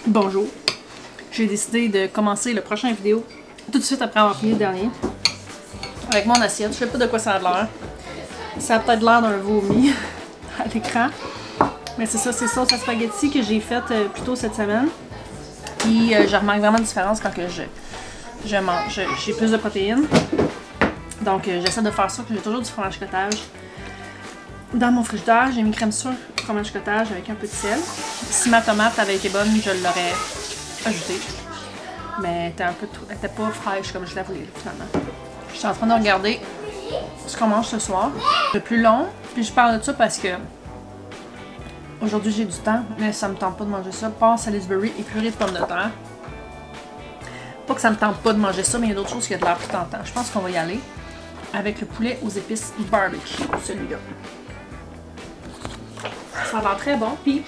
Bonjour. J'ai décidé de commencer le prochain vidéo tout de suite après avoir fini le dernier. Avec mon assiette. Je sais pas de quoi ça a l'air. Ça a peut-être l'air d'un vomi à l'écran. Mais c'est ça, c'est sauce à spaghetti que j'ai faite plus tôt cette semaine. Puis je remarque vraiment la différence quand que je mange. J'ai plus de protéines. Donc j'essaie de faire ça, que j'ai toujours du fromage cottage. Dans mon frigidaire, j'ai mis crème sur fromage cottage avec un peu de sel. Si ma tomate avait été bonne, je l'aurais ajoutée. Mais elle était pas fraîche comme je la voulais finalement. Je suis en train de regarder ce qu'on mange ce soir. Le plus long, puis je parle de ça parce que aujourd'hui j'ai du temps, mais ça me tente pas de manger ça. Porc Salisbury et purée de pommes de terre. Pas que ça me tente pas de manger ça, mais il y a d'autres choses qui ont de l'air plus tentant. Je pense qu'on va y aller avec le poulet aux épices barbecue, celui-là. Ça a l'air très bon. Puis,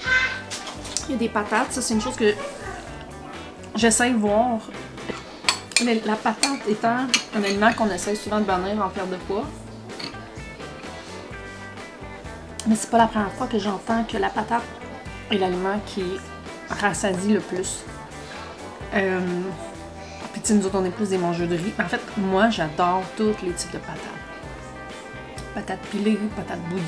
il y a des patates. Ça, c'est une chose que j'essaie de voir. Mais la patate étant un aliment qu'on essaie souvent de bannir en perte de poids. Mais c'est pas la première fois que j'entends que la patate est l'aliment qui rassasie le plus. Puis, tu sais, nous autres, on est plus des mangeurs de riz. En fait, moi, j'adore tous les types de patates. Patates pilées, patates bouillies,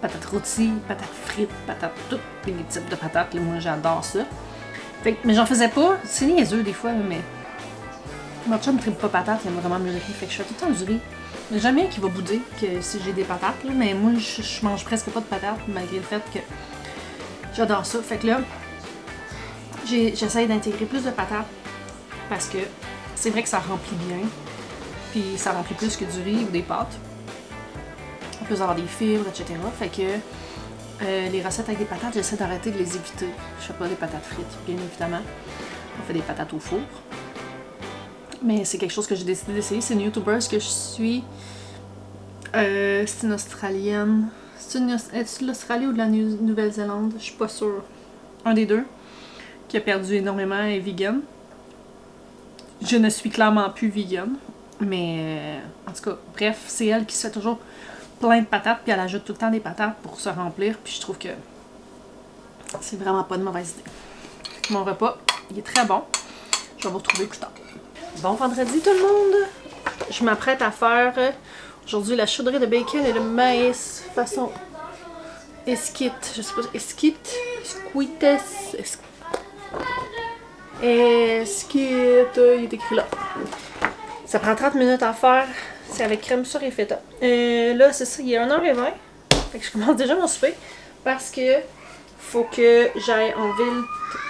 patates rôties, patates frites, patates, tous les types de patates. Là, moi, j'adore ça. Mais j'en faisais pas. C'est niaiseux des fois, mais mon chum ne tripe pas patates, il aime vraiment mieux le riz. Fait que je fais tout le temps du riz. Il n'y a jamais qui va bouder que si j'ai des patates, là, mais moi, je mange presque pas de patates, malgré le fait que j'adore ça. Fait que là, j'essaye d'intégrer plus de patates parce que c'est vrai que ça remplit bien. Puis ça remplit plus que du riz ou des pâtes. On peut avoir des fibres, etc. Fait que les recettes avec des patates, j'essaie d'arrêter de les éviter. Je fais pas des patates frites, bien évidemment. On fait des patates au four. Mais c'est quelque chose que j'ai décidé d'essayer. C'est une YouTuber que je suis. C'est une Australienne. Est-ce de l'Australie ou de la Nouvelle-Zélande? Je suis pas sûre. Un des deux. Qui a perdu énormément et est vegan. Je ne suis clairement plus vegan. Mais en tout cas, bref, c'est elle qui se fait toujours plein de patates, puis elle ajoute tout le temps des patates pour se remplir, puis je trouve que c'est vraiment pas une mauvaise idée. Mon repas, il est très bon. Je vais vous retrouver plus tard. Bon vendredi tout le monde! Je m'apprête à faire aujourd'hui la chaudrée de bacon et de maïs façon esquite. Je sais pas, esquite? Squites? Esquite, il est écrit là. Ça prend 30 minutes à faire. C'est avec crème sur et feta. Là, c'est ça, il est 1h20. Fait que je commence déjà mon souper parce que faut que j'aille en ville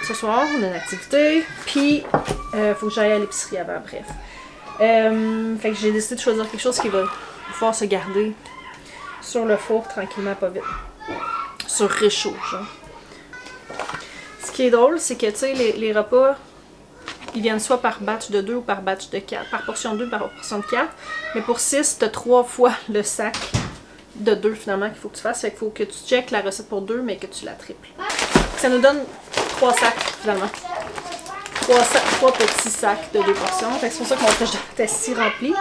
ce soir. On a une activité. Puis, faut que j'aille à l'épicerie avant, bref. Fait que j'ai décidé de choisir quelque chose qui va pouvoir se garder sur le four tranquillement, pas vite. Sur réchaud, genre. Ce qui est drôle, c'est que, tu sais, les repas, ils viennent soit par batch de 2 ou par batch de 4. Par portion de 2, par portion de 4. Mais pour 6, tu as 3 fois le sac de 2 finalement qu'il faut que tu fasses. Fait qu'il faut que tu checkes la recette pour 2, mais que tu la triples. Ça nous donne 3 sacs finalement. 3 petits sacs de 2 portions. Fait que c'est pour ça que mon frigidaire était si rempli.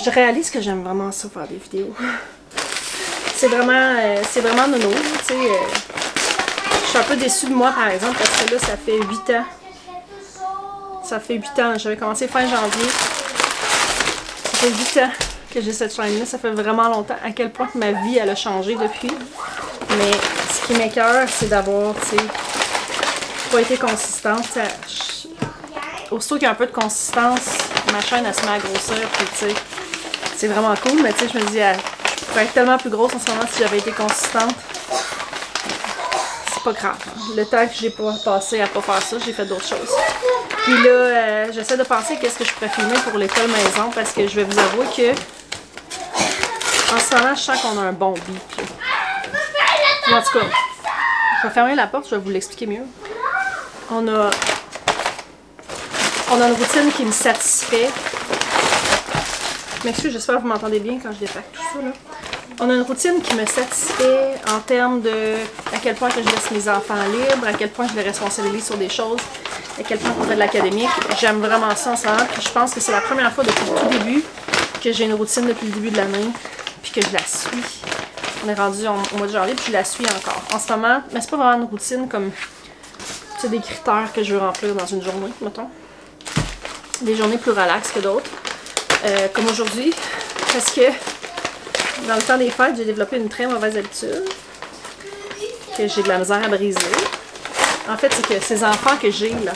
Je réalise que j'aime vraiment ça faire des vidéos. C'est vraiment nono. Tu sais, je suis un peu déçue de moi par exemple parce que là, ça fait 8 ans. Ça fait 8 ans, j'avais commencé fin janvier. Ça fait 8 ans que j'ai cette chaîne-là. Ça fait vraiment longtemps à quel point que ma vie elle a changé depuis. Mais ce qui m'écoeure, c'est d'avoir, tu sais, pas été consistante. Aussitôt qu'il y a un peu de consistance, ma chaîne elle se met à grossir. Puis tu sais, c'est vraiment cool. Mais tu sais, je me dis, je pourrais être tellement plus grosse en ce moment si j'avais été consistante. C'est pas grave. Le temps que j'ai pas passé à pas faire ça, j'ai fait d'autres choses. Puis là, j'essaie de penser qu'est-ce que je pourrais filmer pour l'école maison parce que je vais vous avouer que en ce moment, je sens qu'on a un bon beat. En tout cas, je vais fermer la porte, je vais vous l'expliquer mieux. On a une routine qui me satisfait. Je m'excuse, j'espère que vous m'entendez bien quand je dépaque tout ça, là. On a une routine qui me satisfait en termes de à quel point que je laisse mes enfants libres, à quel point je les responsabilise sur des choses, à quel point on fait de l'académique. J'aime vraiment ça en ce moment, puis je pense que c'est la première fois depuis le tout début que j'ai une routine depuis le début de l'année, puis que je la suis. On est rendu au mois de janvier, puis je la suis encore. En ce moment, mais c'est pas vraiment une routine comme C'est des critères que je veux remplir dans une journée, mettons. Des journées plus relaxes que d'autres. Comme aujourd'hui, parce que dans le temps des fêtes, j'ai développé une très mauvaise habitude que j'ai de la misère à briser. En fait, c'est que ces enfants que j'ai, là,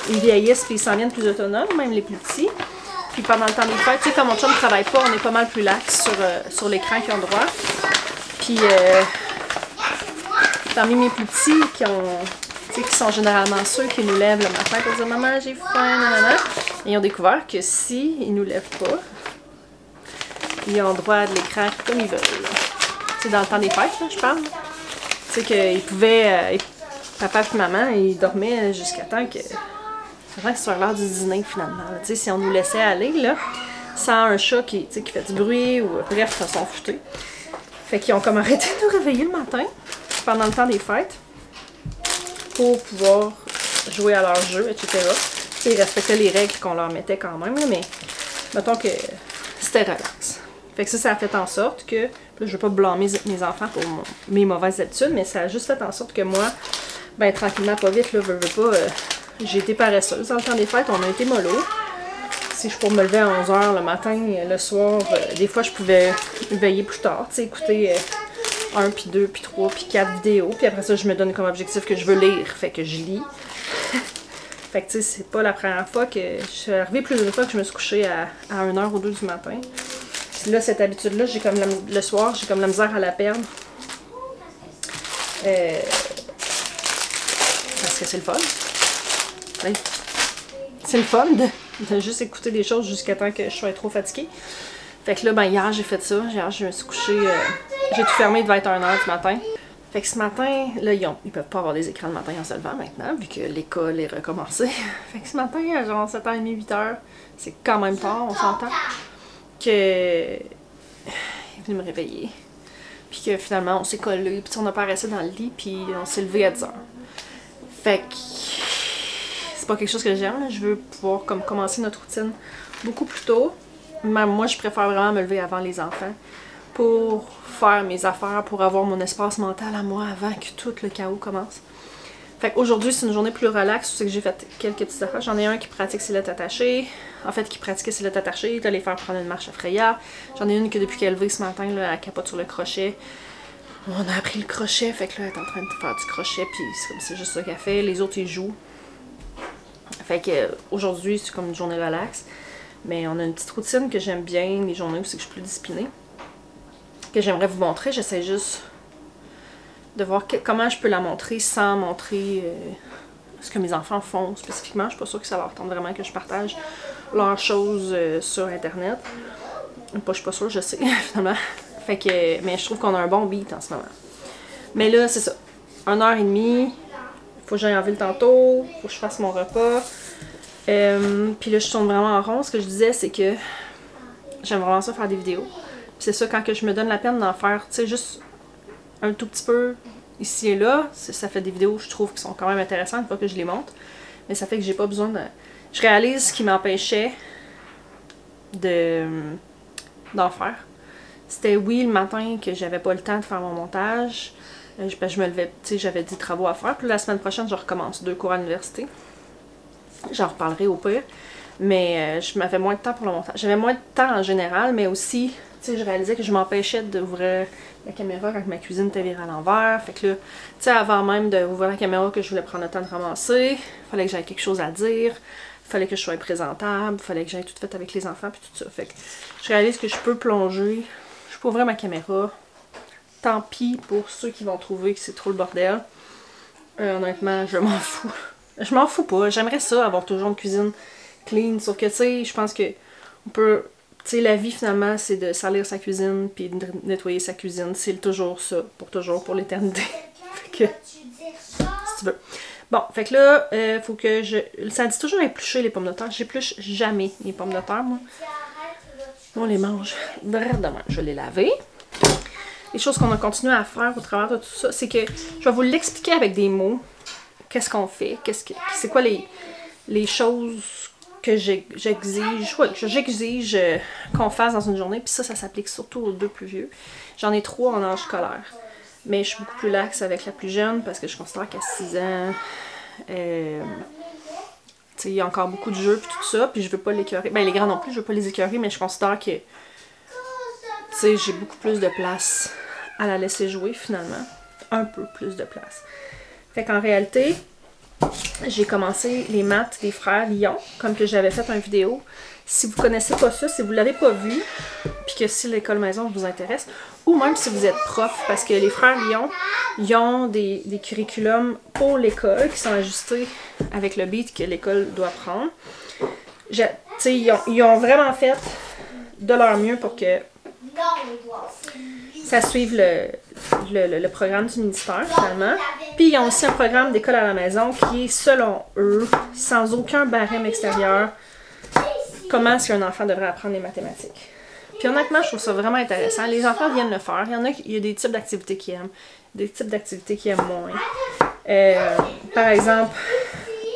ils vieillissent puis ils s'en viennent plus autonomes, même les plus petits. Puis pendant le temps des fêtes, tu sais, comme mon chum ne travaille pas, on est pas mal plus lax sur l'écran qu'ils ont droit. Puis, parmi mes plus petits qui sont généralement ceux qui nous lèvent le matin pour dire « Maman, j'ai faim, nanana », ils ont découvert que si ils nous lèvent pas, ils ont droit à de l'écran comme ils veulent. C'est dans le temps des fêtes, là, je parle. Tu sais qu'ils pouvaient, papa et maman, ils dormaient jusqu'à temps que ce soit l'heure du dîner finalement. Tu sais, si on nous laissait aller, là, sans un chat qui fait du bruit, ou bref, ils sont foutés. Fait qu'ils ont comme arrêté de nous réveiller le matin, pendant le temps des fêtes, pour pouvoir jouer à leur jeu, etc. Tu sais, ils respectaient les règles qu'on leur mettait quand même, mais mettons que c'était relax. Fait que ça a fait en sorte que, là, je veux pas blâmer mes enfants pour mes mauvaises habitudes, mais ça a juste fait en sorte que moi, ben tranquillement, pas vite, là, veux pas, j'ai été paresseuse dans le temps des fêtes, on a été mollo. Si je pouvais me lever à 11h le matin, le soir, des fois je pouvais veiller plus tard, tu sais, écouter 1, puis 2, puis 3, puis 4 vidéos, puis après ça je me donne comme objectif que je veux lire, fait que je lis. Fait que tu sais, c'est pas la première fois que je suis arrivée plusieurs fois que je me suis couchée à 1h ou 2 du matin. Puis là, cette habitude-là, j'ai comme le soir, j'ai comme la misère à la perdre. Parce que c'est le fun. Oui. C'est le fun de juste écouter des choses jusqu'à temps que je sois trop fatiguée. Fait que là, ben hier, j'ai fait ça. Hier, je me suis couchée, j'ai tout fermé, il devait être 1h du matin. Fait que ce matin, là, ils peuvent pas avoir des écrans le matin en se levant maintenant, vu que l'école est recommencée. Fait que ce matin, à genre 7h30, 8h, c'est quand même tard, on s'entend, que il est venu me réveiller. Puis que finalement, on s'est collé, puis on a pas resté dans le lit, puis on s'est levé à 10h. Fait que c'est pas quelque chose que j'aime, je veux pouvoir comme commencer notre routine beaucoup plus tôt. Même moi, je préfère vraiment me lever avant les enfants pour faire mes affaires, pour avoir mon espace mental à moi avant que tout le chaos commence. Fait qu'aujourd'hui, c'est une journée plus relaxe, c'est que j'ai fait quelques petites affaires. J'en ai un qui pratique ses lettres attachées. En fait, qui pratiquait ses lettres attachées, d'aller faire prendre une marche à Freya. J'en ai une que depuis qu'elle est levée ce matin, là, elle capote sur le crochet. On a appris le crochet, fait que là, elle est en train de faire du crochet, puis c'est juste ça qu'elle fait. Les autres, ils jouent. Fait que aujourd'hui, c'est comme une journée relax. Mais on a une petite routine que j'aime bien, les journées où c'est que je suis plus disciplinée, que j'aimerais vous montrer. J'essaie juste de voir comment je peux la montrer sans montrer ce que mes enfants font spécifiquement. Je suis pas sûre que ça leur tente vraiment que je partage leurs choses sur Internet. Je suis pas sûre, je sais, finalement. Fait que, mais je trouve qu'on a un bon beat en ce moment. Mais là, c'est ça. 1h30, faut que j'aille en ville tantôt, faut que je fasse mon repas. Puis là, je tourne vraiment en rond. Ce que je disais, c'est que j'aime vraiment ça faire des vidéos. C'est ça, quand que je me donne la peine d'en faire, tu sais, juste un tout petit peu ici et là, ça fait des vidéos, je trouve, qui sont quand même intéressantes une fois que je les monte. Mais ça fait que j'ai pas besoin de... Je réalise ce qui m'empêchait d'en faire. C'était, oui, le matin que j'avais pas le temps de faire mon montage. Je me levais, tu sais, j'avais des travaux à faire. Puis la semaine prochaine, je recommence 2 cours à l'université. J'en reparlerai au pire. Mais je m'avais moins de temps pour le montage. J'avais moins de temps en général, mais aussi, tu sais, je réalisais que je m'empêchais d'ouvrir la caméra quand ma cuisine était virée à l'envers. Fait que là, tu sais, avant même d'ouvrir la caméra que je voulais prendre le temps de ramasser, il fallait que j'aie quelque chose à dire. Il fallait que je sois présentable. Il fallait que j'aille tout fait avec les enfants puis tout ça. Fait que je réalise que je peux plonger. Je peux ouvrir ma caméra. Tant pis pour ceux qui vont trouver que c'est trop le bordel. Honnêtement, je m'en fous. Je m'en fous pas. J'aimerais ça, avoir toujours une cuisine clean. Sauf que, tu sais, je pense que on peut... Tu sais, la vie, finalement, c'est de salir sa cuisine puis de nettoyer sa cuisine. C'est toujours ça. Pour toujours, pour l'éternité. Fait que... Si tu veux. Bon, fait que là, faut que je... Ça dit toujours éplucher les pommes de terre. J'épluche jamais les pommes de terre, moi. On les mange vraiment. Je vais les laver. Les choses qu'on a continué à faire au travers de tout ça, c'est que je vais vous l'expliquer avec des mots. Qu'est-ce qu'on fait? C'est quoi les choses que j'exige qu'on fasse dans une journée. Puis ça s'applique surtout aux 2 plus vieux. J'en ai 3 en âge scolaire. Mais je suis beaucoup plus laxe avec la plus jeune parce que je considère qu'à 6 ans, il y a encore beaucoup de jeux et tout ça. Puis je veux pas l'écœurer. Ben les grands non plus, je veux pas les écœurer, mais je considère que j'ai beaucoup plus de place à la laisser jouer finalement. Un peu plus de place. Fait qu'en réalité, j'ai commencé les maths des frères Lyon, comme que j'avais fait une vidéo. Si vous connaissez pas ça, si vous l'avez pas vu, puis que si l'école maison vous intéresse, ou même si vous êtes prof, parce que les frères Lyon, ils ont des curriculums pour l'école qui sont ajustés avec le beat que l'école doit prendre. Ils ont vraiment fait de leur mieux pour que ça suive le programme du ministère, finalement. Puis ils ont aussi un programme d'école à la maison qui est, selon eux, sans aucun barème extérieur, comment est-ce qu'un enfant devrait apprendre les mathématiques. Puis honnêtement, je trouve ça vraiment intéressant. Les enfants viennent le faire. Il y a des types d'activités qu'ils aiment, des types d'activités qu'ils aiment moins. Par exemple,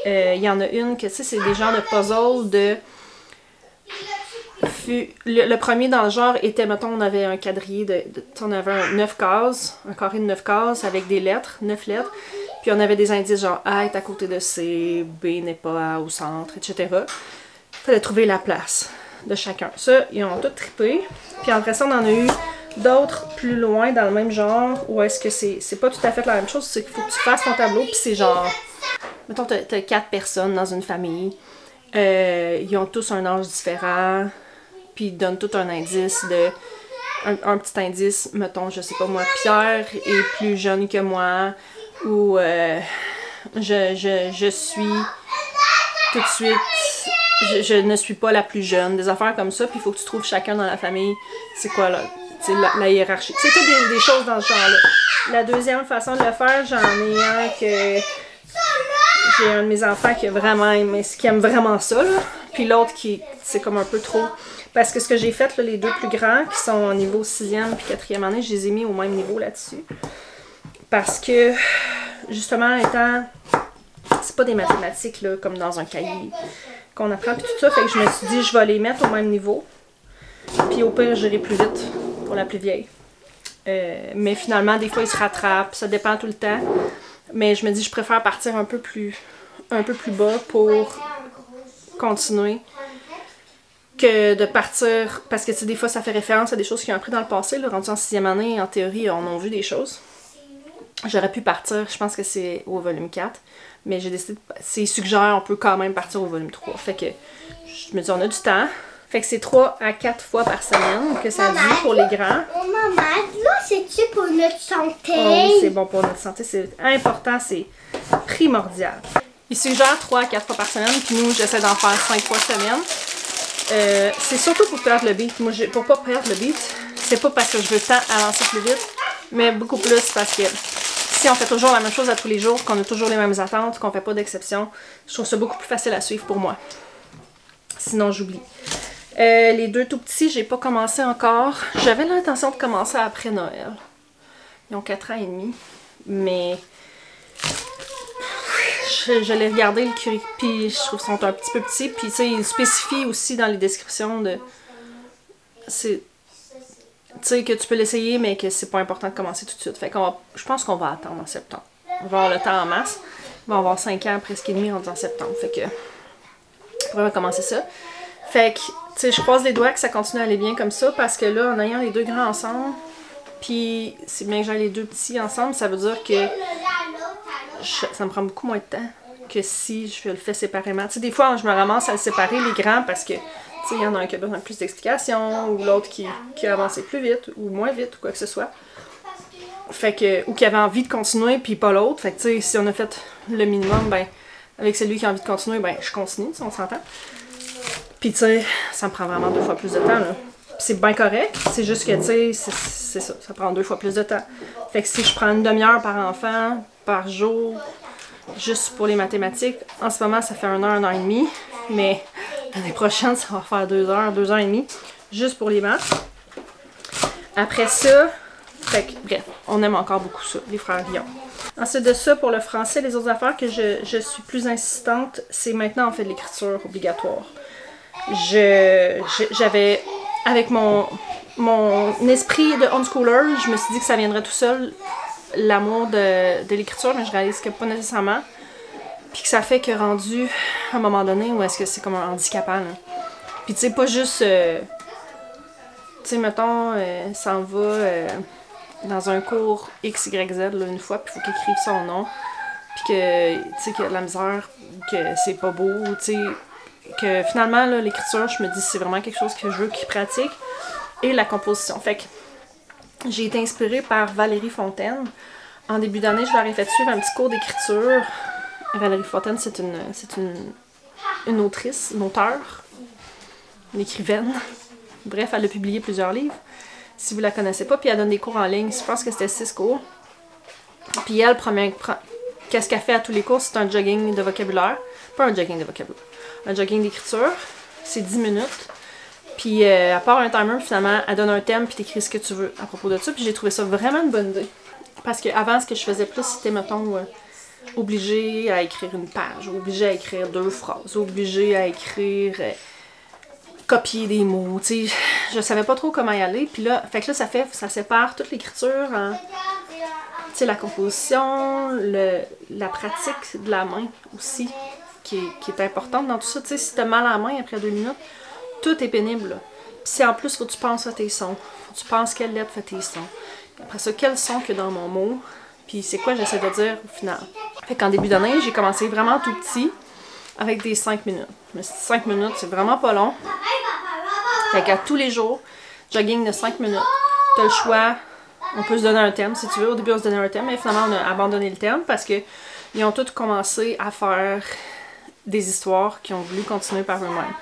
il y en a une que, tu sais, c'est des genres de puzzles de... Le premier dans le genre était, mettons, on avait un quadrillé on avait 9 cases, un carré de 9 cases avec des lettres, 9 lettres. Puis on avait des indices genre A est à côté de C, B n'est pas A au centre, etc. Il fallait trouver la place de chacun. Ça, ils ont tout trippé. Puis après ça, on en a eu d'autres plus loin dans le même genre, où est-ce que c'est pas tout à fait la même chose, c'est qu'il faut que tu fasses ton tableau, puis c'est genre, mettons, t'as 4 personnes dans une famille, ils ont tous un âge différent, puis ils donnent tout un indice de, un petit indice, mettons, je sais pas moi, Pierre est plus jeune que moi, ou je suis tout de suite, je ne suis pas la plus jeune, des affaires comme ça, puis il faut que tu trouves chacun dans la famille, c'est quoi là, la hiérarchie. C'est tout des choses dans ce genre-là. La deuxième façon de le faire, j'en ai un que j'ai un de mes enfants qui aime vraiment ça, là. Puis l'autre qui, c'est comme un peu trop. Parce que ce que j'ai fait, là, les deux plus grands, qui sont au niveau 6e puis 4e année, je les ai mis au même niveau là-dessus. Parce que, justement, étant, c'est pas des mathématiques, là, comme dans un cahier qu'on apprend, puis tout ça. Fait que je me suis dit, je vais les mettre au même niveau. Puis au pire, j'irai plus vite pour la plus vieille. Mais finalement, des fois, ils se rattrapent. Ça dépend tout le temps. Mais je me dis, je préfère partir un peu plus bas pour continuer que de partir, parce que tu sais, des fois ça fait référence à des choses qu'ils ont appris dans le passé, là, rendu en 6e année, en théorie, on a vu des choses. J'aurais pu partir, je pense que c'est au volume 4, mais j'ai décidé, c'est suggère, on peut quand même partir au volume 3. Fait que, je me dis, on a du temps. Fait que c'est 3 à 4 fois par semaine que ça dit pour les grands. Maman, là, c'est-tu pour notre santé? Oh, c'est bon pour notre santé, c'est important, c'est primordial. Il suggère 3 à 4 fois par semaine, puis nous, j'essaie d'en faire 5 fois semaine. C'est surtout pour perdre le beat. Moi, pour pas perdre le beat, c'est pas parce que je veux tant avancer plus vite, mais beaucoup plus parce que si on fait toujours la même chose à tous les jours, qu'on a toujours les mêmes attentes, qu'on fait pas d'exception, je trouve ça beaucoup plus facile à suivre pour moi. Sinon, j'oublie. Les deux tout petits, j'ai pas commencé encore. J'avais l'intention de commencer après Noël. Ils ont 4 ans et demi, mais je l'ai regardé le curriculum, puis je trouve qu'ils sont un petit peu petits, puis tu sais, ils spécifient aussi dans les descriptions de... Tu sais, que tu peux l'essayer, mais que c'est pas important de commencer tout de suite. Fait qu'on je pense qu'on va attendre en septembre. On va avoir le temps en masse. On va avoir 5 ans, presque et demi, en septembre. Fait que... on va commencer ça. Fait que, tu sais, je croise les doigts que ça continue à aller bien comme ça, parce que là, en ayant les deux grands ensemble, puis si bien que j'ai les deux petits ensemble, ça veut dire que ça me prend beaucoup moins de temps que si je le fais séparément. Tu sais, des fois, je me ramasse à le séparer, les grands, parce que, tu sais, il y en a un qui a besoin de plus d'explications, ou l'autre qui a avancé plus vite, ou moins vite, ou quoi que ce soit. Fait que, ou qui avait envie de continuer, puis pas l'autre. Fait que, tu sais, si on a fait le minimum, ben, avec celui qui a envie de continuer, ben, je continue, on s'entend. Puis, tu sais, ça me prend vraiment 2 fois plus de temps, là. C'est bien correct, c'est juste que, tu sais, c'est ça, ça prend 2 fois plus de temps. Fait que si je prends une demi-heure par enfant, par jour, juste pour les mathématiques, en ce moment, ça fait 1 heure, 1 heure et demie, mais l'année prochaine, ça va faire 2 heures, 2 heures et demie, juste pour les maths. Après ça, fait que, bref, on aime encore beaucoup ça, les frères Lyon. Ensuite de ça, pour le français, les autres affaires que je suis plus insistante, c'est maintenant, on fait de l'écriture obligatoire. J'avais, avec mon esprit de homeschooler, je me suis dit que ça viendrait tout seul l'amour de l'écriture, mais je réalise que pas nécessairement. Puis que ça fait que rendu à un moment donné, où est-ce que c'est comme un handicapant, là. Puis tu sais, pas juste... tu sais, mettons, s'en va dans un cours X, Y, Z, là, une fois, puis il faut qu'il écrive son nom. Puis que, tu sais, qu'il y a de la misère, que c'est pas beau, tu sais... Que finalement, là, l'écriture, je me dis, c'est vraiment quelque chose que je veux qu'il pratique. Et la composition. Fait que j'ai été inspirée par Valérie Fontaine. En début d'année, je leur ai fait suivre un petit cours d'écriture. Valérie Fontaine, c'est une autrice, une auteure, une écrivaine. Bref, elle a publié plusieurs livres, si vous la connaissez pas. Puis elle donne des cours en ligne. Je pense que c'était 6 cours. Puis elle, qu'est-ce qu'elle fait à tous les cours? C'est un jogging de vocabulaire. Pas un jogging de vocabulaire. Un jogging d'écriture. C'est 10 minutes. Puis à part un timer, finalement, elle donne un thème puis t'écris ce que tu veux à propos de ça. Puis j'ai trouvé ça vraiment une bonne idée. Parce qu'avant, ce que je faisais plus, c'était, mettons, obligé à écrire une page, obligé à écrire 2 phrases, obligé à écrire, copier des mots, tu sais. Je savais pas trop comment y aller. Puis là, fait que là, ça sépare toute l'écriture en, tu sais, la composition, la pratique de la main aussi, qui est importante dans tout ça. Tu sais, si t'as mal à la main après 2 minutes, tout est pénible, là. Puis si en plus, faut que tu penses à tes sons, faut que tu penses quelle lettre fait tes sons. Après ça, quel son que dans mon mot, puis c'est quoi j'essaie de dire au final. Fait qu'en début d'année, j'ai commencé vraiment tout petit, avec des 5 minutes. Mais 5 minutes, c'est vraiment pas long. Fait qu'à tous les jours, jogging de 5 minutes. T'as le choix, on peut se donner un thème si tu veux. Au début, on se donnait un thème, mais finalement, on a abandonné le thème parce que ils ont tous commencé à faire des histoires qui ont voulu continuer par eux-mêmes.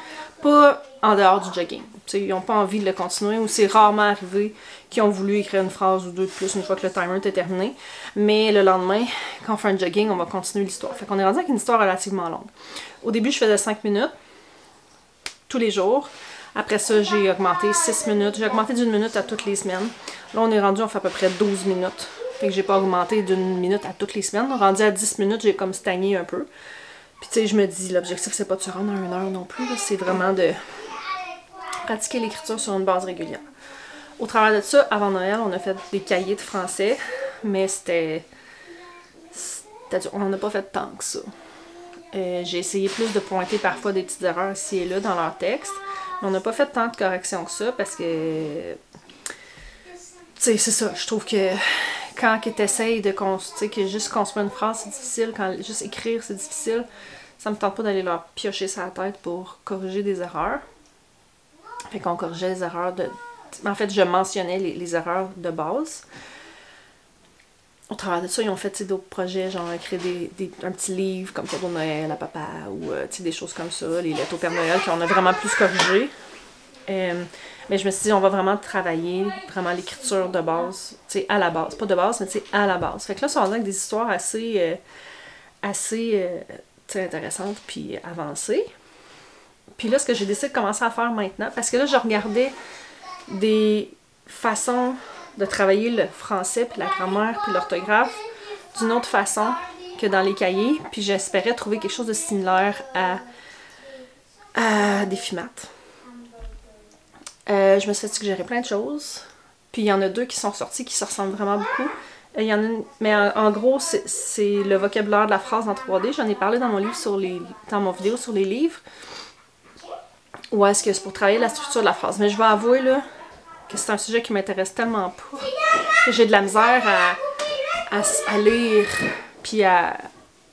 Pas en dehors du jogging. T'sais, ils n'ont pas envie de le continuer ou c'est rarement arrivé qu'ils ont voulu écrire une phrase ou 2 de plus une fois que le timer était terminé. Mais le lendemain, quand on fait un jogging, on va continuer l'histoire. Fait qu'on est rendu avec une histoire relativement longue. Au début, je faisais 5 minutes tous les jours. Après ça, j'ai augmenté 6 minutes. J'ai augmenté d'1 minute à toutes les semaines. Là, on est rendu, on fait à peu près 12 minutes. Fait que j'ai pas augmenté d'1 minute à toutes les semaines. Rendu à 10 minutes, j'ai comme stagné un peu. Puis tu sais, je me dis, l'objectif, c'est pas de se rendre à 1 heure non plus. C'est vraiment de pratiquer l'écriture sur une base régulière. Au travers de ça, avant Noël, on a fait des cahiers de français, mais on n'en a pas fait tant que ça. J'ai essayé plus de pointer parfois des petites erreurs ici et là dans leur texte, mais on n'a pas fait tant de corrections que ça parce que, tu sais, c'est ça, je trouve que quand tu essayes de que juste construire une phrase, c'est difficile, quand juste écrire, c'est difficile, ça me tente pas d'aller leur piocher sur la tête pour corriger des erreurs. Fait qu'on corrigeait les erreurs de... En fait, je mentionnais les erreurs de base. Au travers de ça, ils ont fait d'autres projets, genre écrire un petit livre comme cadeau de Noël à papa, ou des choses comme ça, les lettres au Père Noël, qu'on a vraiment plus corrigé. Mais je me suis dit, on va vraiment travailler vraiment l'écriture de base, tu sais, à la base. Pas de base, mais tu sais, à la base. Fait que là, ça va avec des histoires assez intéressantes puis avancées. Puis là, ce que j'ai décidé de commencer à faire maintenant, parce que là, je regardais des façons de travailler le français, puis la grammaire, puis l'orthographe d'une autre façon que dans les cahiers, puis j'espérais trouver quelque chose de similaire à des FIMAT. Je me suis fait suggérer plein de choses, puis il y en a 2 qui sont sortis qui se ressemblent vraiment beaucoup. Il y en a une, mais en gros, c'est le vocabulaire de la phrase en 3D. J'en ai parlé dans mon livre dans mon vidéo sur les livres. Ou est-ce que c'est pour travailler la structure de la phrase? Mais je vais avouer là, que c'est un sujet qui m'intéresse tellement pas que j'ai de la misère à lire puis à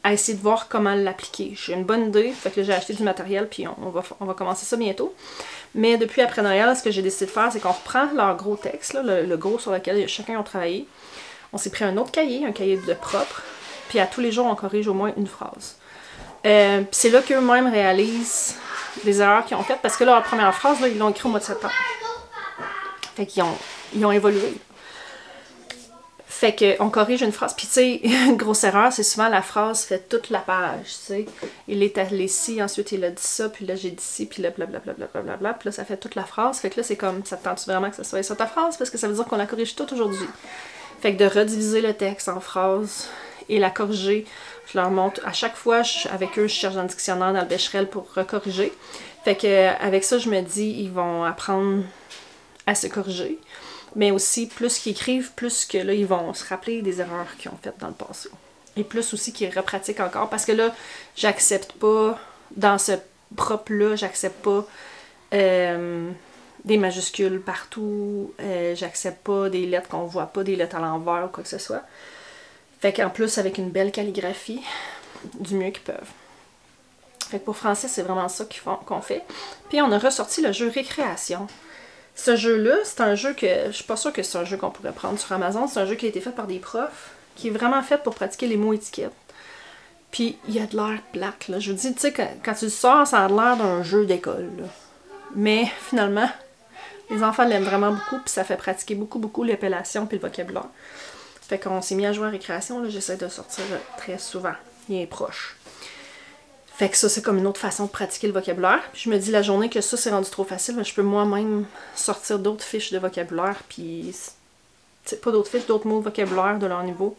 essayer de voir comment l'appliquer. J'ai une bonne idée, fait que là, j'ai acheté du matériel puis on va commencer ça bientôt. Mais depuis après Noël, ce que j'ai décidé de faire, c'est qu'on reprend leur gros texte, là, le gros sur lequel chacun a travaillé. On s'est pris un autre cahier, un cahier de propre, puis à tous les jours, on corrige au moins une phrase. Puis c'est là qu'eux-mêmes réalisent les erreurs qu'ils ont faites, parce que là, leur première phrase, là, ils l'ont écrit au mois de septembre. Fait qu'ils ont évolué. Fait qu'on corrige une phrase. Puis tu sais, une grosse erreur, c'est souvent la phrase fait toute la page, tu sais. Il est allé ici, ensuite il a dit ça, puis là j'ai dit ci, puis là blablabla, puis là ça fait toute la phrase. Fait que là c'est comme, ça te tente vraiment que ça soit sur ta phrase, parce que ça veut dire qu'on la corrige toute aujourd'hui. Fait que de rediviser le texte en phrases et la corriger, je leur montre, à chaque fois, avec eux, je cherche dans le dictionnaire, dans le Becherel pour recorriger. Fait que avec ça, je me dis, ils vont apprendre à se corriger. Mais aussi, plus qu'ils écrivent, plus que là, ils vont se rappeler des erreurs qu'ils ont faites dans le passé. Et plus aussi qu'ils repratiquent encore. Parce que là, j'accepte pas, dans ce propre-là, j'accepte pas des majuscules partout. J'accepte pas des lettres qu'on voit pas, des lettres à l'envers ou quoi que ce soit. Fait qu'en plus, avec une belle calligraphie, du mieux qu'ils peuvent. Fait que pour français, c'est vraiment ça qu'on fait. Puis on a ressorti le jeu Récréation. Ce jeu-là, c'est un jeu que... Je suis pas sûre que c'est un jeu qu'on pourrait prendre sur Amazon. C'est un jeu qui a été fait par des profs, qui est vraiment fait pour pratiquer les mots étiquettes. Puis il y a de l'air plate, là. Je vous dis, tu sais, quand tu le sors, ça a l'air d'un jeu d'école, là. Mais finalement, les enfants l'aiment vraiment beaucoup, puis ça fait pratiquer beaucoup l'appellation puis le vocabulaire. Fait qu'on s'est mis à jouer à Récréation, là. J'essaie de sortir très souvent. Il est proche. Fait que ça, c'est comme une autre façon de pratiquer le vocabulaire. Puis je me dis, la journée que ça, c'est rendu trop facile, ben, je peux moi-même sortir d'autres fiches de vocabulaire, puis pas d'autres fiches, d'autres mots de vocabulaire de leur niveau,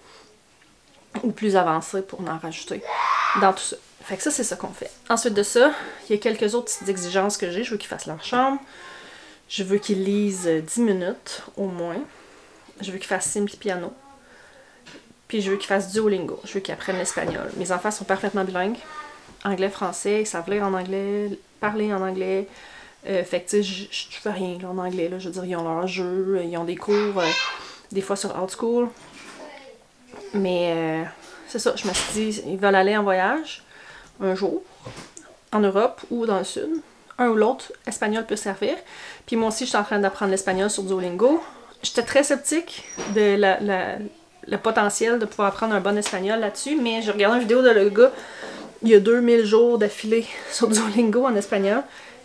ou plus avancés pour en rajouter dans tout ça. Fait que ça, c'est ça qu'on fait. Ensuite de ça, il y a quelques autres petites exigences que j'ai. Je veux qu'ils fassent leur chambre. Je veux qu'ils lisent 10 minutes, au moins. Je veux qu'ils fassent Simply Piano. Puis je veux qu'ils fassent Duolingo. Je veux qu'ils apprennent l'espagnol. Mes enfants sont parfaitement bilingues. Anglais, français, ils savent lire en anglais, parler en anglais. Fait que tu sais, je fais rien là, en anglais. Là. Je veux dire, ils ont leur jeu, ils ont des cours, des fois sur OutSchool. Mais c'est ça, je me suis dit, ils veulent aller en voyage un jour, en Europe ou dans le Sud. Un ou l'autre, espagnol peut servir. Puis moi aussi, je suis en train d'apprendre l'espagnol sur Duolingo. J'étais très sceptique de le potentiel de pouvoir apprendre un bon espagnol là-dessus, mais j'ai regardé une vidéo de le gars, il y a 2000 jours d'affilée sur Duolingo en espagnol,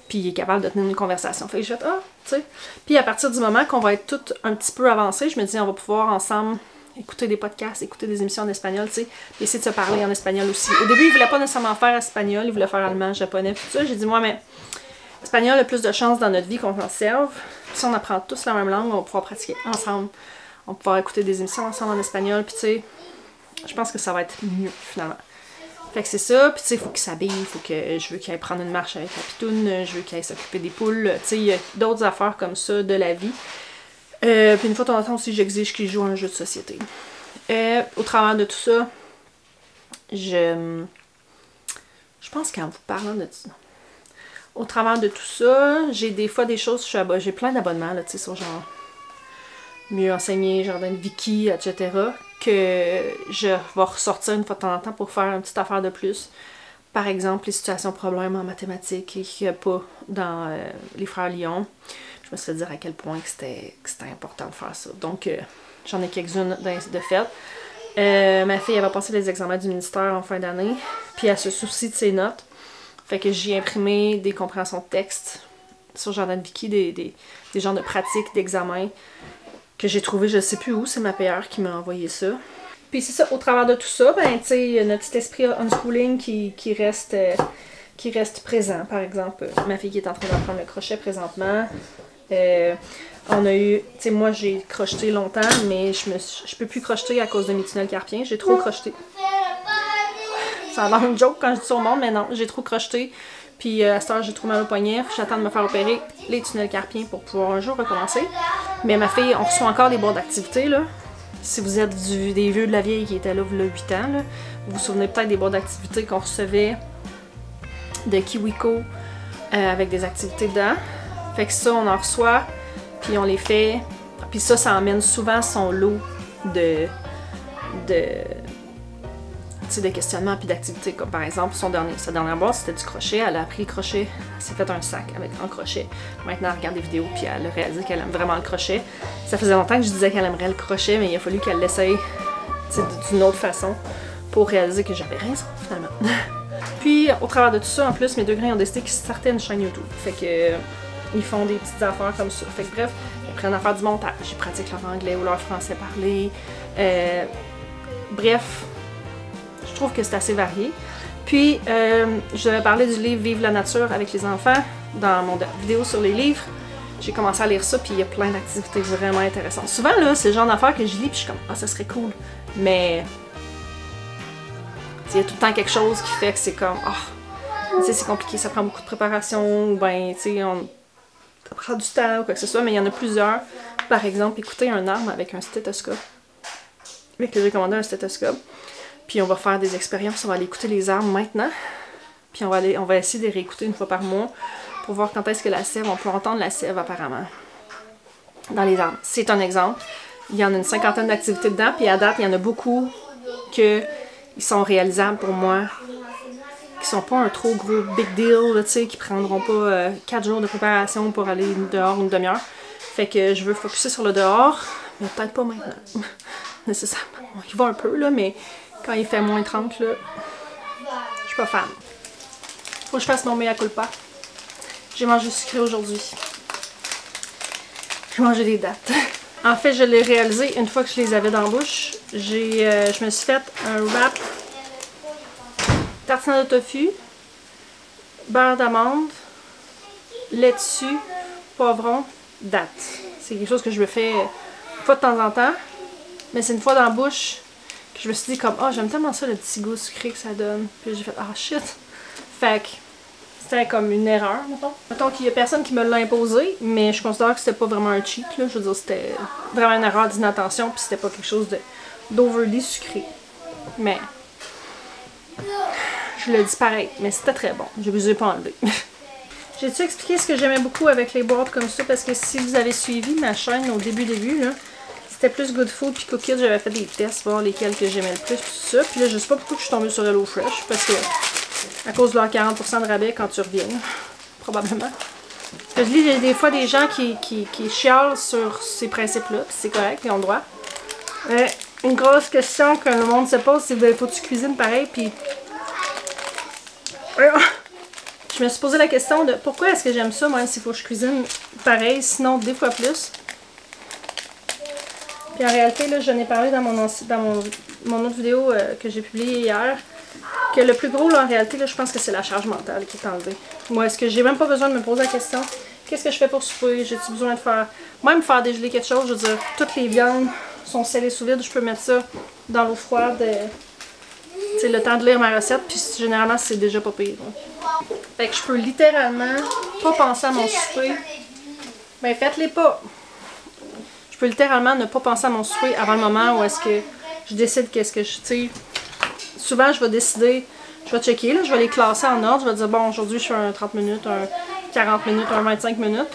puis il est capable de tenir une conversation. Fait que j'ai fait, tu sais. Puis à partir du moment qu'on va être toutes un petit peu avancées, je me dis, on va pouvoir ensemble écouter des podcasts, écouter des émissions en espagnol, tu sais, puis essayer de se parler en espagnol aussi. Au début, il voulait pas nécessairement faire espagnol, il voulait faire allemand, japonais, tout ça. J'ai dit, moi, mais espagnol a plus de chances dans notre vie qu'on s'en serve. Puis si on apprend tous la même langue, on va pouvoir pratiquer ensemble. On va pouvoir écouter des émissions ensemble en espagnol, puis tu sais, je pense que ça va être mieux, finalement. Fait que c'est ça, puis tu sais, il faut qu'il s'habille, je veux qu'il aille prendre une marche avec la pitoune, je veux qu'il aille s'occuper des poules, tu sais, il y a d'autres affaires comme ça de la vie. Puis une fois de temps en temps aussi, j'exige qu'il joue à un jeu de société. Au travers de tout ça, je pense qu'en vous parlant de ça, au travers de tout ça, j'ai des fois des choses, j'ai plein d'abonnements, là, tu sais, sur genre Mieux enseigner, Jardin de Vicky, etc., que je vais ressortir une fois de temps en temps pour faire une petite affaire de plus. Par exemple, les situations problèmes en mathématiques qu'il n'y a pas dans les Frères Lyon. Je me suis fait dire à quel point que c'était important de faire ça. Donc, j'en ai quelques-unes de fait. Ma fille, elle va passer les examens du ministère en fin d'année, puis elle se soucie de ses notes. Fait que j'ai imprimé des compréhensions de texte sur Jardin de Vicky, des genres de pratiques d'examen que j'ai trouvé, je sais plus où, c'est ma PR qui m'a envoyé ça. Puis c'est ça, au travers de tout ça, ben tu sais, notre petit esprit unschooling qui reste présent. Par exemple, ma fille qui est en train d'apprendre le crochet présentement. On a eu, tu sais, moi j'ai crocheté longtemps, mais je peux plus crocheter à cause de mes tunnels carpiens. J'ai trop crocheté. Ça a l'air une joke quand je dis ça au monde, mais non, j'ai trop crocheté. Puis à cette heure, j'ai trop mal au poignet. J'attends de me faire opérer les tunnels carpiens pour pouvoir un jour recommencer. Mais ma fille, on reçoit encore des bons d'activité, là. Si vous êtes des vieux de la vieille qui étaient là, il y a 8 ans, là, vous vous souvenez peut-être des bons d'activité qu'on recevait de Kiwiko avec des activités dedans. Fait que ça, on en reçoit, puis on les fait. Puis ça emmène souvent son lot de questionnements puis d'activités, comme par exemple sa dernière boîte c'était du crochet, elle a appris le crochet, elle s'est fait un sac avec un crochet. Maintenant elle regarde des vidéos puis elle a réalisé qu'elle aime vraiment le crochet. Ça faisait longtemps que je disais qu'elle aimerait le crochet, mais il a fallu qu'elle l'essaye d'une autre façon pour réaliser que j'avais raison finalement. Puis au travers de tout ça, en plus mes deux grands ont décidé qu'ils sortaient une chaîne YouTube. Fait que ils font des petites affaires comme ça. Fait que bref, ils prennent à faire du montage, ils pratiquent leur anglais ou leur français parlé. Bref, je trouve que c'est assez varié. Puis, je vais parler du livre Vive la nature avec les enfants dans mon vidéo sur les livres. J'ai commencé à lire ça, puis il y a plein d'activités vraiment intéressantes. Souvent, là, c'est le genre d'affaires que je lis, puis je suis comme, ah, ça serait cool. Mais, il y a tout le temps quelque chose qui fait que c'est comme, tu sais, c'est compliqué, ça prend beaucoup de préparation, ou ben, tu sais, ça prend du temps, ou quoi que ce soit, mais il y en a plusieurs par exemple, écouter un arbre avec un stéthoscope. Fait que j'ai commandé un stéthoscope. Puis on va faire des expériences, on va aller écouter les arbres maintenant. Puis on va essayer de les réécouter une fois par mois pour voir quand est-ce que la sève, on peut entendre la sève apparemment dans les arbres. C'est un exemple. Il y en a une 50aine d'activités dedans, puis à date, il y en a beaucoup qui sont réalisables pour moi, qui sont pas un trop gros big deal, là, tu sais, qui prendront pas 4 jours de préparation pour aller dehors une demi-heure. Fait que je veux focusser sur le dehors, mais peut-être pas maintenant, nécessairement. On y va un peu, là, mais quand il fait moins 30, là, je suis pas fan. Faut que je fasse mon mea culpa. J'ai mangé sucré aujourd'hui. J'ai mangé des dattes. En fait, je l'ai réalisé une fois que je les avais dans la bouche. Je me suis fait un wrap tartine de tofu, beurre d'amande, lait dessus, poivron, dattes. C'est quelque chose que je me fais une fois de temps en temps, mais c'est une fois dans la bouche que je me suis dit comme « Oh, j'aime tellement ça le petit goût sucré que ça donne. » Puis j'ai fait « Ah, shit! » Fait que c'était comme une erreur, mettons. Mettons qu'il y a personne qui me l'a imposé, mais je considère que c'était pas vraiment un cheat, là. Je veux dire, c'était vraiment une erreur d'inattention, puis c'était pas quelque chose d'overly sucré. Mais je le dis pareil, mais c'était très bon. Je vous ai pas enlevé. J'ai-tu expliqué ce que j'aimais beaucoup avec les boîtes comme ça? Parce que si vous avez suivi ma chaîne au début, là, c'était plus Good Food puis Cookies. J'avais fait des tests, voir lesquels que j'aimais le plus, tout ça. Puis là, je sais pas pourquoi je suis tombée sur Hello Fresh, parce que à cause de leur 40% de rabais quand tu reviens, probablement. Parce que je lis des fois des gens qui chialent sur ces principes-là, puis c'est correct, ils ont le droit. Mais une grosse question que le monde se pose, c'est faut que tu cuisines pareil, puis je me suis posé la question de pourquoi est-ce que j'aime ça, moi, s'il faut que je cuisine pareil, sinon 2 fois plus. Puis en réalité, là, j'en ai parlé dans mon autre vidéo que j'ai publiée hier, que le plus gros, là, en réalité, là, je pense que c'est la charge mentale qui est enlevée. Moi, est-ce que j'ai même pas besoin de me poser la question, qu'est-ce que je fais pour souper, j'ai-tu besoin de faire, même faire dégeler quelque chose, je veux dire, toutes les viandes sont scellées sous vide, je peux mettre ça dans l'eau froide, tu sais, le temps de lire ma recette, puis généralement, c'est déjà pas pire. Hein. Fait que je peux littéralement pas penser à mon souper. Ben, faites-les pas. Je peux littéralement ne pas penser à mon souper avant le moment où est-ce que je décide qu'est-ce que je, tu sais, souvent je vais décider, je vais checker, là, je vais les classer en ordre, je vais dire bon aujourd'hui je fais un 30 minutes, un 40 minutes, un 25 minutes.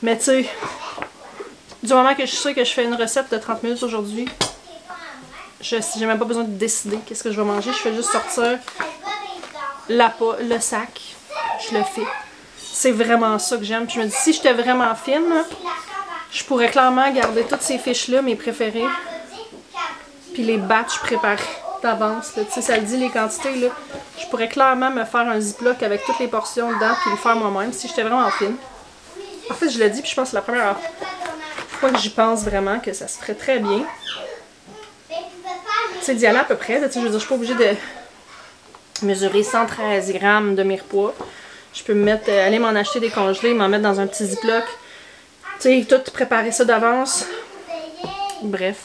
Mais tu sais, du moment que je sais que je fais une recette de 30 minutes aujourd'hui, j'ai même pas besoin de décider qu'est-ce que je vais manger, je fais juste sortir le sac, je le fais. C'est vraiment ça que j'aime. Puis je me dis, si j'étais vraiment fine, là, je pourrais clairement garder toutes ces fiches-là, mes préférées, puis les batchs préparés d'avance. Tu sais, ça le dit, les quantités, là. Je pourrais clairement me faire un ziploc avec toutes les portions dedans, puis le faire moi-même, si j'étais vraiment fine. En fait, je le dis, puis je pense que c'est la première fois que j'y pense vraiment, que ça se ferait très bien. Tu sais, d'y aller à peu près. Tu sais, je veux dire, je suis pas obligée de mesurer 113 grammes de mirepoix. Je peux me mettre, aller m'en acheter des congelés, m'en mettre dans un petit ziploc. Tu sais, tout préparer ça d'avance. Bref.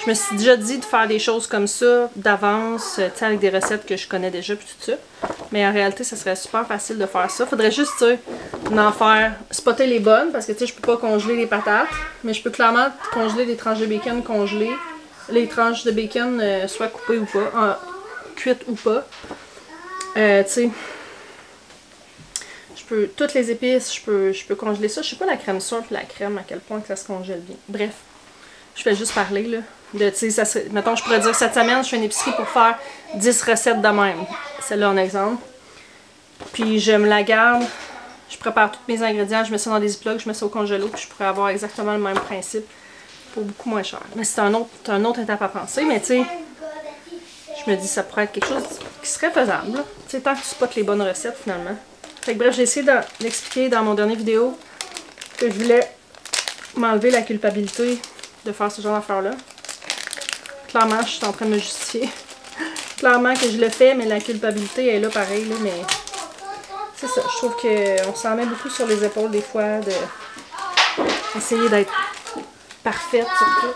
Je me suis déjà dit de faire des choses comme ça d'avance, tu sais, avec des recettes que je connais déjà, puis tout ça. Mais en réalité, ça serait super facile de faire ça. Faudrait juste, tu sais, en faire, spotter les bonnes, parce que, tu sais, je peux pas congeler les patates, mais je peux clairement congeler des tranches de bacon congelées. Les tranches de bacon, soit coupées ou pas, cuites ou pas. Tu sais, toutes les épices, je peux congeler ça. Je sais pas la crème sure et la crème, à quel point que ça se congèle bien. Bref, je fais juste parler, là. Mettons, je pourrais dire cette semaine, je fais une épicerie pour faire 10 recettes de même. Celle-là, en exemple. Puis je me la garde, je prépare tous mes ingrédients, je mets ça dans des ziplocs, je mets ça au congélo, puis je pourrais avoir exactement le même principe pour beaucoup moins cher. Mais c'est un autre étape à penser, mais tu sais, je me dis ça pourrait être quelque chose qui serait faisable. Tu sais, tant que tu spots les bonnes recettes, finalement. Fait que bref, j'ai essayé d'expliquer dans mon dernier vidéo que je voulais m'enlever la culpabilité de faire ce genre d'affaires-là. Clairement, je suis en train de me justifier. Clairement que je le fais, mais la culpabilité est là pareil, là, mais c'est ça. Je trouve qu'on s'en met beaucoup sur les épaules des fois, d'essayer d'être parfaite surtout.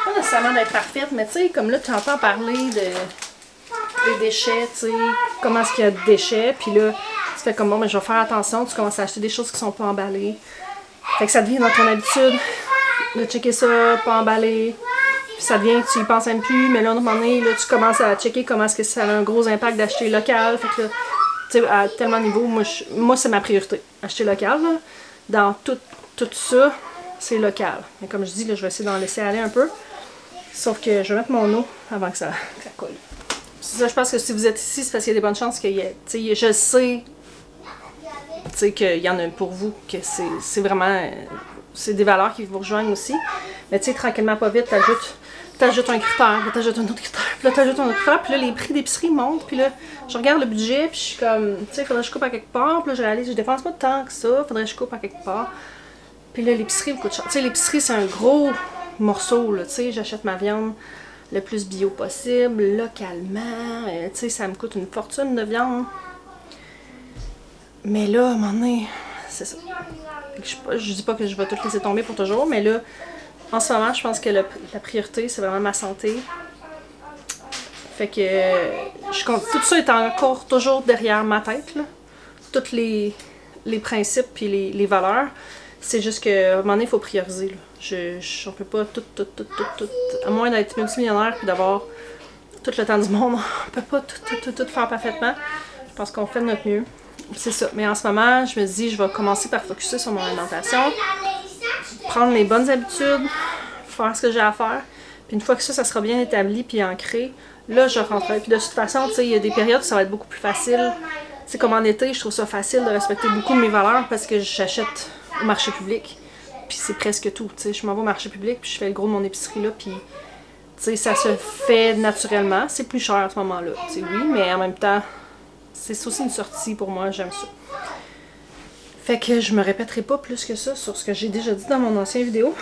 Pas nécessairement d'être parfaite, mais tu sais, comme là, tu entends parler des déchets, tu sais, comment est-ce qu'il y a de déchets, puis là, tu fais comme bon, mais je vais faire attention, tu commences à acheter des choses qui sont pas emballées. Fait que ça devient dans ton habitude de checker ça, pas emballer. Puis ça devient que tu y penses même plus, mais là, à un moment donné, là, tu commences à checker comment est-ce que ça a un gros impact d'acheter local. Fait que là, tu sais, à tellement de niveaux, moi c'est ma priorité. Acheter local, là. Dans tout ça, c'est local. Mais comme je dis, là, je vais essayer d'en laisser aller un peu. Sauf que je vais mettre mon eau avant que ça colle. C'est ça, je pense que si vous êtes ici, c'est parce qu'il y a des bonnes chances qu'il y ait. Tu sais, je sais qu'il y en a pour vous, que c'est vraiment. C'est des valeurs qui vous rejoignent aussi. Mais tu sais, tranquillement, pas vite, t'ajoutes un critère, puis t'ajoutes un autre critère, puis là t'ajoutes un autre critère, puis là les prix d'épicerie montent, puis là je regarde le budget, puis je suis comme, tu sais, faudrait que je coupe à quelque part, puis là je réalise que je dépense pas tant que ça, faudrait que je coupe à quelque part. Puis là l'épicerie me coûte cher. Tu sais, l'épicerie c'est un gros morceau, là, tu sais, j'achète ma viande le plus bio possible, localement, tu sais, ça me coûte une fortune de viande. Mais là, à un moment donné, c'est ça. Je dis pas que je vais tout laisser tomber pour toujours, mais là, en ce moment, je pense que la priorité, c'est vraiment ma santé. Fait que tout ça est encore toujours derrière ma tête, là. Tous les principes puis les valeurs. C'est juste qu'à un moment donné, il faut prioriser, là. On peut pas tout. À moins d'être multimillionnaire puis d'avoir tout le temps du monde, on peut pas tout faire parfaitement. Je pense qu'on fait de notre mieux. C'est ça. Mais en ce moment, je me dis, je vais commencer par focusser sur mon alimentation, prendre les bonnes habitudes, faire ce que j'ai à faire. Puis une fois que ça sera bien établi puis ancré, là, je rentrerai. Puis de toute façon, tu sais, il y a des périodes où ça va être beaucoup plus facile. Tu sais, comme en été, je trouve ça facile de respecter beaucoup de mes valeurs parce que j'achète au marché public. Puis c'est presque tout. Tu sais, je m'en vais au marché public puis je fais le gros de mon épicerie là. Puis, tu sais, ça se fait naturellement. C'est plus cher à ce moment-là. Tu sais, oui, mais en même temps, c'est aussi une sortie pour moi, j'aime ça. Fait que je me répéterai pas plus que ça sur ce que j'ai déjà dit dans mon ancienne vidéo.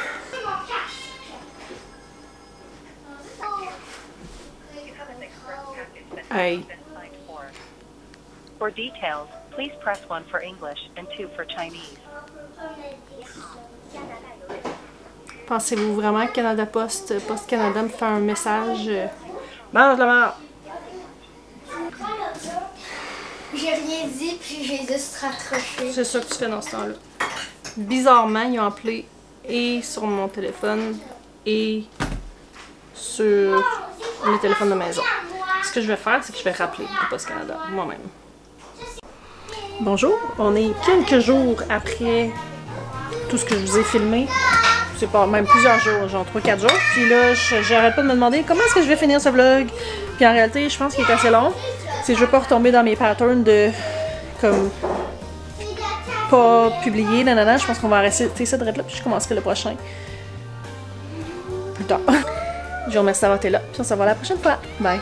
Hey. For details, please press 1 for English and 2 for Chinese. Pensez-vous vraiment que Canada Post Canada me fait un message mange la merde? J'ai rien dit, puis j'ai juste raccroché. C'est ça que tu fais dans ce temps-là. Bizarrement, ils ont appelé et sur mon téléphone et sur le téléphone de maison. Ce que je vais faire, c'est que je vais rappeler le Post Canada moi-même. Bonjour, on est quelques jours après tout ce que je vous ai filmé. C'est pas même plusieurs jours, genre 3-4 jours. Puis là, j'arrête pas de me demander comment est-ce que je vais finir ce vlog. Puis en réalité, je pense qu'il est assez long. C'est que je veux pas retomber dans mes patterns de comme pas publier, nanana. Je pense qu'on va arrêter ça de là, puis je commencerai le prochain plus tard. Je vous remercie d'avoir été là, puis on se revoit la prochaine fois. Bye!